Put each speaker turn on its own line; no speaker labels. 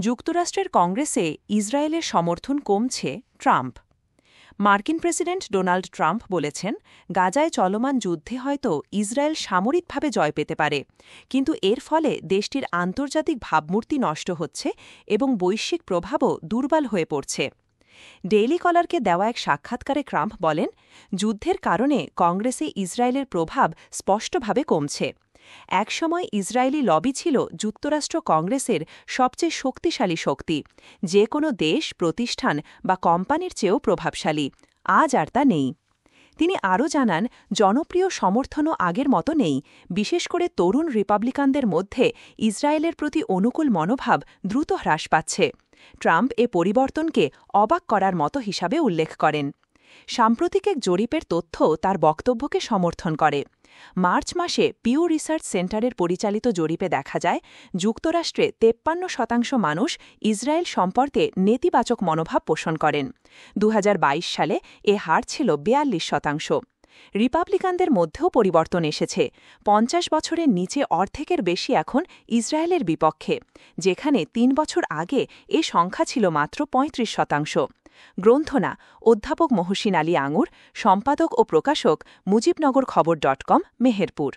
যুক্তরাষ্ট্রের কংগ্রেসে ইসরায়েলের সমর্থন কমছে ট্রাম্প। মার্কিন প্রেসিডেন্ট ডোনাল্ড ট্রাম্প বলেছেন, গাজায় চলমান যুদ্ধে হয়তো ইসরায়েল সামরিকভাবে জয় পেতে পারে, কিন্তু এর ফলে দেশটির আন্তর্জাতিক ভাবমূর্তি নষ্ট হচ্ছে এবং বৈশ্বিক প্রভাবও দুর্বল হয়ে পড়ছে। ডেইলি কলারকে দেওয়া এক সাক্ষাৎকারে ট্রাম্প বলেন, যুদ্ধের কারণে কংগ্রেসে ইসরায়েলের প্রভাব স্পষ্টভাবে কমছে। একসময় ইসরায়েলি লবি ছিল যুক্তরাষ্ট্র কংগ্রেসের সবচেয়ে শক্তিশালী শক্তি, যে কোনো দেশ, প্রতিষ্ঠান বা কোম্পানির চেয়েও প্রভাবশালী। আজ আর তা নেই। তিনি আরও জানান, জনপ্রিয় সমর্থনও আগের মতো নেই, বিশেষ করে তরুণ রিপাবলিকানদের মধ্যে ইসরায়েলের প্রতি অনুকূল মনোভাব দ্রুত হ্রাস পাচ্ছে। ট্রাম্প এ পরিবর্তনকে অবাক করার মতো হিসাবে উল্লেখ করেন। সাম্প্রতিক এক জরিপের তথ্য তার বক্তব্যকে সমর্থন করে। মার্চ মাসে পিউ রিসার্চ সেন্টারের পরিচালিত জরিপে দেখা যায়, যুক্তরাষ্ট্রে 53% মানুষ ইসরায়েল সম্পর্কে নেতিবাচক মনোভাব পোষণ করেন। 2022 সালে এ হার ছিল 42%। রিপাবলিকানদের মধ্যেও পরিবর্তন এসেছে। 50 বছরের নিচে অর্ধেকের বেশি এখন ইসরায়েলের বিপক্ষে, যেখানে 3 বছর আগে এ সংখ্যা ছিল মাত্র 35%। গ্রন্থনা অধ্যাপক মহসিন আলী আঙুর, সম্পাদক ও প্রকাশক মুজিবনগর খবর.com, মেহেরপুর।